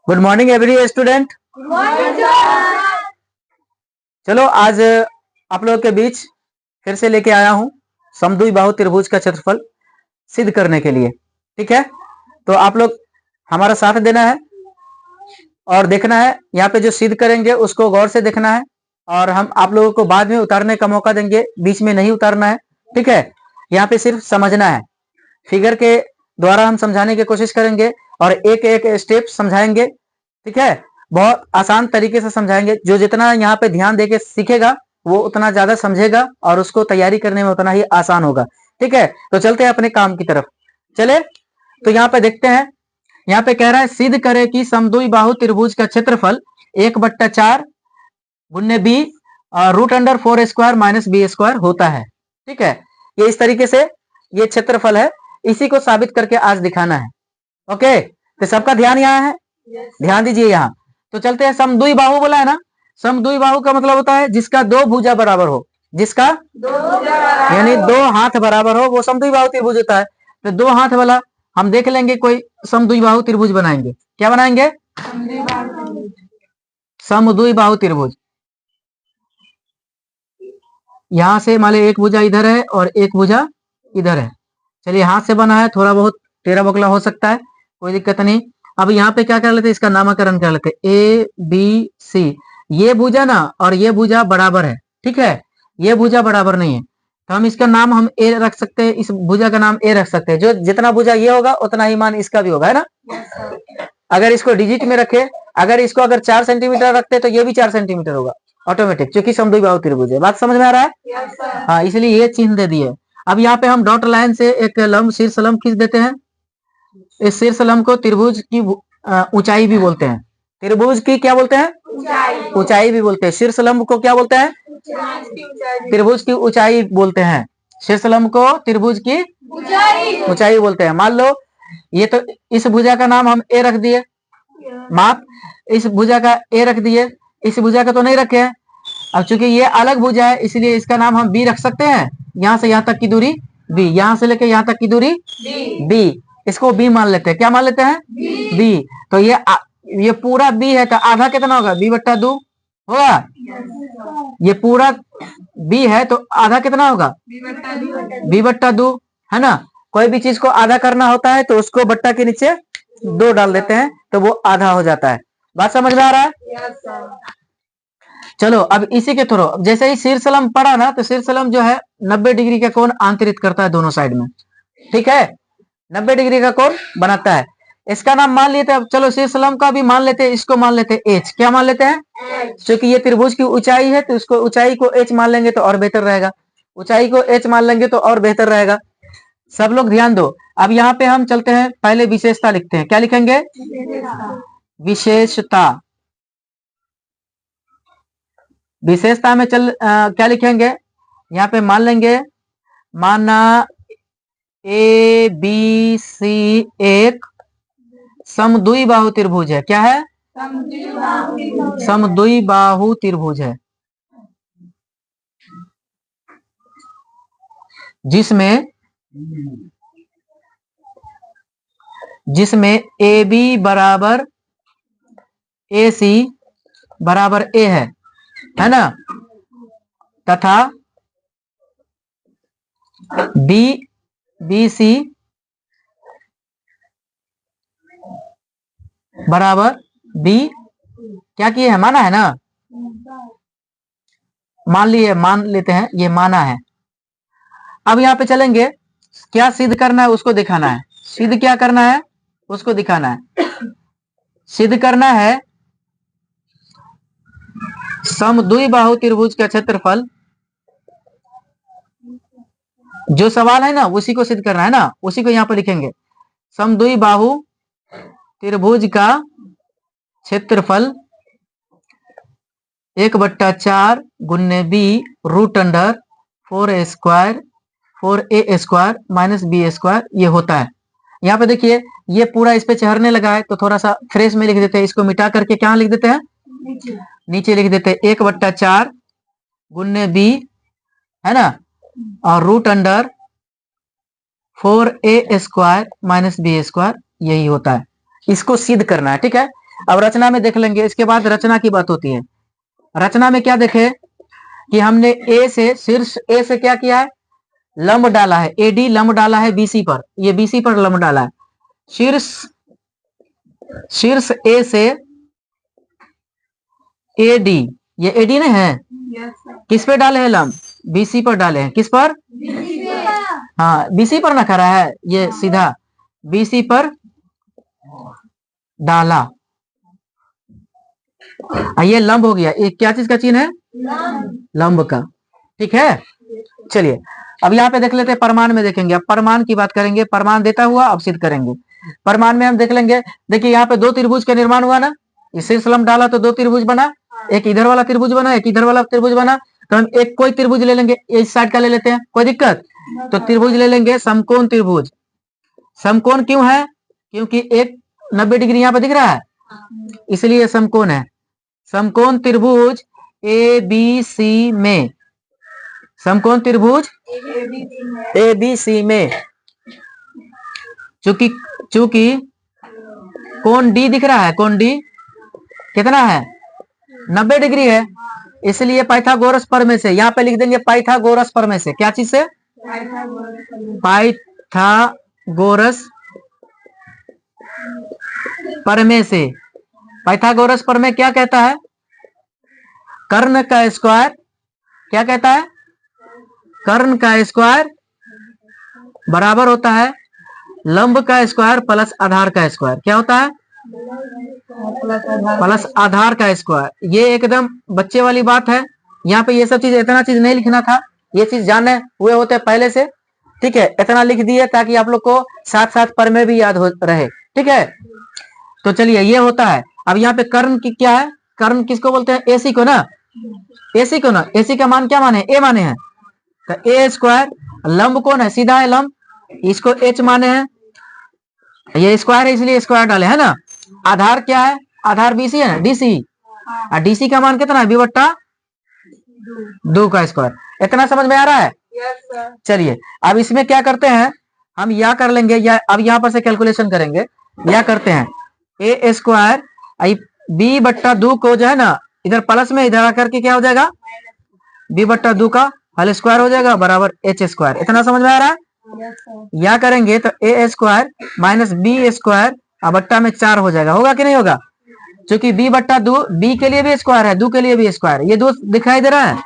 Good morning every student. चलो आज आप लोगों के बीच फिर से लेके आया हूं समद्विबाहु त्रिभुज का क्षेत्रफल सिद्ध करने के लिए। ठीक है, तो आप लोग हमारा साथ देना है और देखना है। यहाँ पे जो सिद्ध करेंगे उसको गौर से देखना है और हम आप लोगों को बाद में उतारने का मौका देंगे, बीच में नहीं उतारना है। ठीक है, यहाँ पे सिर्फ समझना है। फिगर के द्वारा हम समझाने की कोशिश करेंगे और एक एक स्टेप समझाएंगे। ठीक है, बहुत आसान तरीके से समझाएंगे। जो जितना यहाँ पे ध्यान देके सीखेगा वो उतना ज्यादा समझेगा और उसको तैयारी करने में उतना ही आसान होगा। ठीक है, तो चलते हैं अपने काम की तरफ। चले, तो यहाँ पे देखते हैं। यहाँ पे कह रहा है सिद्ध करे कि समद्विबाहु त्रिभुज का क्षेत्रफल 1/4 गुण्य बी √4² - b² होता है। ठीक है, ये इस तरीके से ये क्षेत्रफल है, इसी को साबित करके आज दिखाना है। ओके, तो सबका ध्यान यहाँ है, ध्यान दीजिए यहाँ। तो चलते हैं। समद्विबाहु बोला है ना, समद्विबाहु का मतलब होता है जिसका दो भुजा बराबर हो, जिसका यानी दो हाथ बराबर हो, वो समद्विबाहु त्रिभुज होता है। तो दो हाथ वाला हम देख लेंगे, कोई समद्विबाहु त्रिभुज बनाएंगे। क्या बनाएंगे? समद्विबाहु त्रिभुज। यहां से मान लीजिए एक भुजा इधर है और एक भुजा इधर है। चलिए, हाथ से बना है, थोड़ा बहुत टेढ़ा बकला हो सकता है, कोई दिक्कत नहीं। अब यहाँ पे क्या कर लेते हैं, इसका नामकरण कर लेते हैं ए बी सी। ये भुजा ना और ये भुजा बराबर है। ठीक है, ये भुजा बराबर नहीं है तो हम इसका नाम हम ए रख सकते हैं, इस भुजा का नाम ए रख सकते हैं। जो जितना भुजा ये होगा उतना ही मान इसका भी होगा, है ना। अगर इसको डिजिट में रखे, अगर इसको अगर 4 सेंटीमीटर रखते तो ये भी 4 सेंटीमीटर होगा ऑटोमेटिक, क्योंकि समद्विबाहु त्रिभुज है। बात समझ में आ रहा है? हाँ, इसलिए ये चिन्ह दे दिए। अब यहाँ पे हम डॉट लाइन से एक लंब शीर्ष लंब खींच देते हैं। इस शीर्ष लंब को त्रिभुज की ऊंचाई भी बोलते हैं। त्रिभुज की क्या बोलते हैं? ऊंचाई भी बोलते हैं। शीर्ष लंब को क्या बोलते हैं? त्रिभुज की ऊंचाई बोलते हैं। शीर्ष लंब को त्रिभुज की ऊंचाई बोलते हैं। मान लो ये तो इस भुजा का नाम हम ए रख दिए, माप इस भुजा का ए रख दिए, इस भुजा का तो नहीं रखे हैं। अब चूंकि ये अलग भुजा है इसलिए इसका नाम हम बी रख सकते हैं। यहाँ से यहाँ तक की दूरी बी, यहाँ से लेके यहाँ तक की दूरी बी, इसको बी मान लेते हैं। क्या मान लेते हैं? बी। तो ये पूरा बी है तो आधा कितना होगा? b/2 होगा। ये पूरा बी है तो आधा कितना होगा? b/2, है ना। कोई भी चीज को आधा करना होता है तो उसको बट्टा के नीचे 2 डाल देते हैं तो वो आधा हो जाता है। बात समझ में आ रहा है? चलो, अब इसी के थ्रू जैसे ही शीर्ष लंब पड़ा ना, तो शीर्ष लंब जो है 90 डिग्री का कोण आंतरित करता है दोनों साइड में। ठीक है, 90 डिग्री का कोण बनाता है। इसका नाम मान लेते हैं। अब चलो शीर्ष लंब का भी मान लेते हैं, इसको मान लेते हैं एच। क्या मान लेते हैं? क्योंकि ये त्रिभुज की ऊंचाई है तो इसको ऊंचाई को एच मान लेंगे तो और बेहतर रहेगा। ऊंचाई को एच मान लेंगे तो और बेहतर रहेगा। सब लोग ध्यान दो। अब यहाँ पे हम चलते हैं, पहले विशेषता लिखते हैं। क्या लिखेंगे? विशेषता। विशेषता में क्या लिखेंगे? यहाँ पे मान लेंगे, माना ए बी सी एक समद्विबाहु त्रिभुज है। क्या है? समद्विबाहु त्रिभुज है, जिसमें ए बी बराबर ए सी बराबर ए है ना, तथा बी सी बराबर बी। क्या किए है? माना है ना, मान लेते हैं, ये माना है। अब यहाँ पे चलेंगे, क्या सिद्ध करना है उसको दिखाना है। सिद्ध क्या करना है उसको दिखाना है। सिद्ध करना है समद्विबाहु त्रिभुज का क्षेत्रफल। जो सवाल है ना उसी को सिद्ध करना है ना, उसी को यहाँ पे लिखेंगे। समद्विबाहु त्रिभुज का क्षेत्रफल 1/4 गुण्य बी √4a² b² ये होता है। यहाँ पे देखिए ये पूरा इस पे चढ़ने लगा है तो थोड़ा सा फ्रेश में लिख देते हैं। इसको मिटा करके क्या लिख देते हैं? नीचे लिख देते हैं 1/4 गुण्य बी, है ना, और √4a² - b² यही होता है। इसको सिद्ध करना है। ठीक है, अब रचना में देख लेंगे, इसके बाद रचना की बात होती है। रचना में क्या देखे कि हमने ए से शीर्ष ए से क्या किया है, लंब डाला है, एडी लंब डाला है बीसी पर, ये बीसी पर लंब डाला है। शीर्ष ए से एडी, ये एडी नहीं है, किस पे डाले हैं लंब, बीसी पर डाले हैं। किस पर, हाँ बीसी पर ना खड़ा है, ये सीधा बीसी पर डाला, ये लंब हो गया। ये क्या चीज का चिन्ह है, लंब का। ठीक है, चलिए अब यहाँ पे देख लेते हैं, परमाण में देखेंगे। अब परमाण की बात करेंगे, परमाण देता हुआ अब सिद्ध करेंगे। परमाण में हम देख लेंगे, देखिए यहाँ पे दो त्रिभुज का निर्माण हुआ ना, इस शीर्ष लंब डाला तो दो त्रिभुज बना, एक इधर वाला त्रिभुज बना, एक इधर वाला त्रिभुज बना। तो हम एक कोई त्रिभुज ले लेंगे, इस साइड का ले लेते हैं, कोई दिक्कत, तो त्रिभुज ले लेंगे समकोण त्रिभुज। समकोण क्यों है, क्योंकि एक 90 डिग्री यहाँ पे दिख रहा है, इसलिए समकोण है। समकोण त्रिभुज ए बी सी में, समकोण त्रिभुज ए बी सी में, चूंकि कोण डी दिख रहा है, कोण डी कितना है, 90 डिग्री है, इसलिए पाइथागोरस प्रमेय से यहाँ पे लिख देंगे, पाइथागोरस प्रमेय से। क्या चीज से, पाइथागोरस प्रमेय से। पाइथागोरस प्रमेय क्या कहता है, कर्ण का स्क्वायर, क्या कहता है, कर्ण का स्क्वायर बराबर होता है लंब का स्क्वायर प्लस आधार का स्क्वायर। क्या होता है, प्लस आधार का स्क्वायर। ये एकदम बच्चे वाली बात है, यहाँ पे ये सब चीज, इतना चीज नहीं लिखना था, ये चीज जाने हुए होते पहले से। ठीक है, इतना लिख दिए ताकि आप लोग को साथ साथ प्रमेय भी याद हो रहे। ठीक है, तो चलिए ये होता है। अब यहाँ पे कर्ण की क्या है, कर्ण किसको बोलते हैं, एसी को ना, एसी को ना, एसी का मान क्या माने, ए माने हैं, तो ए स्क्वायर। लंब कौन है, सीधा है लंब, इसको एच माने हैं, ये स्क्वायर है इसलिए स्क्वायर डाले है ना। आधार क्या है, आधार बीसी है ना, डीसी, और डीसी का मान कितना है, बी बट्टा 2 का स्क्वायर। इतना समझ में आ रहा है। चलिए अब इसमें क्या करते हैं, हम या कर लेंगे, या अब यहाँ पर से कैलकुलेशन करेंगे, या करते हैं ए स्क्वायर बी बट्टा 2 को जो है ना, इधर प्लस में इधर आकर के क्या हो जाएगा, बी बट्टा 2 का होल स्क्वायर हो जाएगा बराबर एच स्क्वायर। इतना समझ में आ रहा है। या करेंगे तो ए स्क्वायर माइनस बी स्क्वायर बट्टा में 4 हो जाएगा, होगा कि नहीं होगा, क्योंकि बी बट्टा 2, बी के लिए भी स्क्वायर है, 2 के लिए भी स्क्वायर है, ये 2 दिखाई दे रहा है,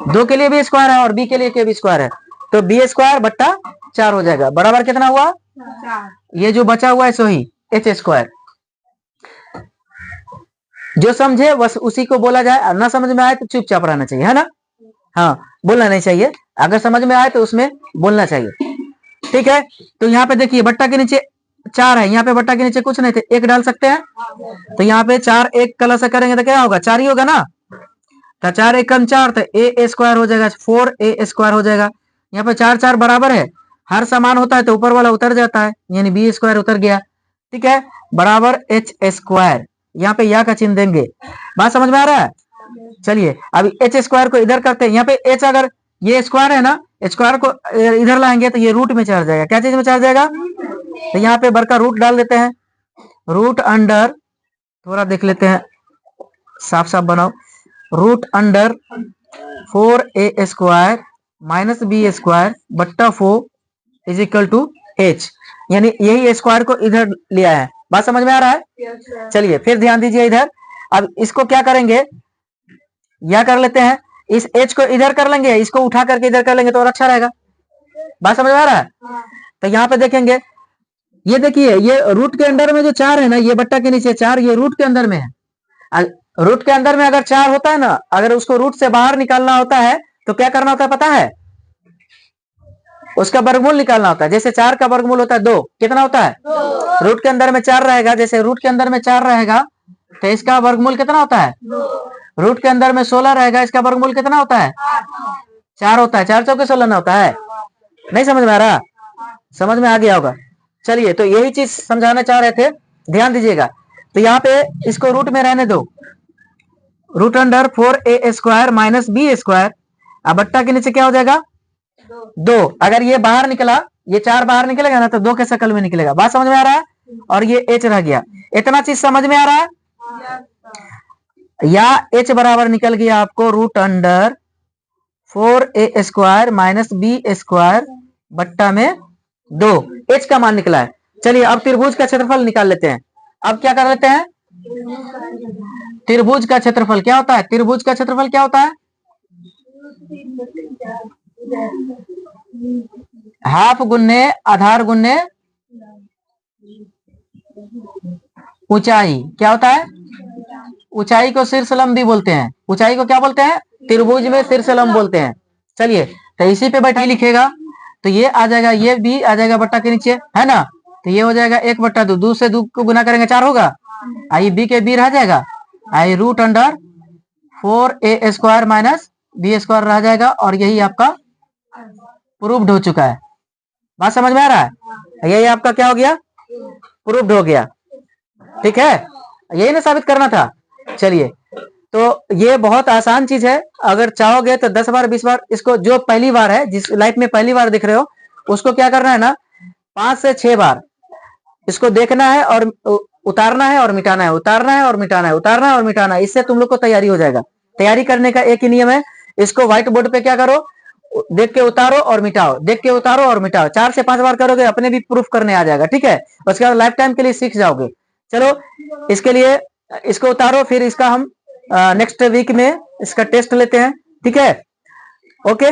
2 के लिए भी स्क्वायर है और बी के लिए के भी स्क्वायर है, तो बी स्क्वायर बट्टा 4 हो जाएगा बराबर कितना हुआ, 4। ये जो बचा हुआ है सो ही एच स्क्वायर। जो समझे बस उसी को बोला जाए, ना समझ में आए तो चुपचाप रहना चाहिए, है ना, हाँ बोलना नहीं चाहिए, अगर समझ में आए तो उसमें बोलना चाहिए। ठीक है, तो यहाँ पे देखिए बट्टा के नीचे 4 है, यहाँ पे बट्टा के नीचे कुछ नहीं थे, 1 डाल सकते हैं, तो यहाँ पे 4 1 कलर से करेंगे तो क्या होगा, 4 ही होगा ना, तो 4 1 कम 4, तो ए स्क्वायर हो जाएगा, 4 ए स्क्वायर हो जाएगा। यहाँ पे 4 4 बराबर है, हर समान होता है तो ऊपर वाला उतर जाता है, यानी बी स्क्वायर उतर गया। ठीक है, बराबर एच स्क्वायर, यहाँ पे या का चिन्ह देंगे, बात समझ में आ रहा है। चलिए अब एच स्क्वायर को इधर करते हैं, यहाँ पे एच अगर ये स्क्वायर है ना, स्क्वायर को इधर लाएंगे तो ये रूट में चढ़ जाएगा, क्या चीज में चढ़ जाएगा, तो यहाँ पे बड़का रूट डाल देते हैं, रूट अंडर, थोड़ा देख लेते हैं साफ साफ बनाओ, root under 4a square minus B square बट्टा 4 इज इक्वल टू एच, यानी यही स्क्वायर को इधर लिया है, बात समझ में आ रहा है। चलिए फिर ध्यान दीजिए इधर, अब इसको क्या करेंगे, या कर लेते हैं, इस एच को इधर कर लेंगे, इसको उठा करके इधर कर लेंगे तो और अच्छा रहेगा, बात समझ में आ रहा है। तो यहाँ पे देखेंगे, ये देखिए ये रूट के अंदर में जो 4 है ना, ये बट्टा के नीचे 4, ये रूट के अंदर में है। रूट के अंदर में अगर 4 होता है ना, अगर उसको रूट से बाहर निकालना होता है तो क्या करना होता है पता है, उसका वर्गमूल निकालना होता है। जैसे 4 का वर्गमूल होता है 2, कितना होता है, रूट के अंदर में 4 रहेगा, जैसे रूट के अंदर में 4 रहेगा तो इसका वर्गमूल कितना होता है, रूट के अंदर में 16 रहेगा, इसका वर्गमूल कितना होता है, 4 होता है, 4 चौके 16 ना होता है। नहीं समझ में आ रहा, समझ में आ गया होगा। चलिए तो यही चीज समझाना चाह रहे थे, ध्यान दीजिएगा। तो यहाँ पे इसको रूट में रहने दो, root under 4a square minus B square, अब बट्टा के नीचे क्या हो जाएगा 2, अगर ये बाहर निकला, ये 4 बाहर निकलेगा ना तो 2 के शक्ल में निकलेगा, बात समझ में आ रहा है। और ये एच रह गया, इतना चीज समझ में आ रहा है? या h बराबर निकल गया आपको root under 4a² minus b² बट्टा में 2, h का मान निकला है। चलिए अब त्रिभुज का क्षेत्रफल निकाल लेते हैं। अब क्या कर लेते हैं, त्रिभुज का क्षेत्रफल क्या होता है, त्रिभुज का क्षेत्रफल क्या होता है, हाफ गुन्ने आधार गुन्ने ऊंचाई। क्या होता है, ऊंचाई को शीर्ष लंब भी बोलते हैं, ऊंचाई को क्या बोलते हैं, त्रिभुज में शीर्ष लंब बोलते हैं। चलिए तो इसी पे बैठा लिखेगा, तो ये आ जाएगा, ये भी आ जाएगा बट्टा के नीचे, है ना। तो ये हो जाएगा 1/2, 2 से 2 को गुना करेंगे 4 होगा, आई बी के बी रह जाएगा, आई root under 4a² minus b² रह जाएगा, और यही आपका प्रूव्ड हो चुका है। बात समझ में आ रहा है, यही आपका क्या हो गया, प्रूव्ड हो गया। ठीक है, यही ना साबित करना था। चलिए तो ये बहुत आसान चीज है, अगर चाहोगे तो 10 बार 20 बार इसको, जो पहली बार है, जिस लाइफ में पहली बार दिख रहे हो, उसको क्या करना है ना, 5 से 6 बार इसको देखना है और उतारना है और मिटाना है, उतारना है और मिटाना है, उतारना है और मिटाना है। इससे तुम लोग को तैयारी हो जाएगा। तैयारी करने का एक ही नियम है, इसको व्हाइट बोर्ड पे क्या करो, देख के उतारो और मिटाओ, देख के उतारो और मिटाओ। 4 से 5 बार करोगे अपने भी प्रूफ करने आ जाएगा। ठीक है, उसके बाद लाइफ टाइम के लिए सीख जाओगे। चलो इसके लिए इसको उतारो, फिर इसका हम नेक्स्ट वीक में इसका टेस्ट लेते हैं। ठीक है, ओके।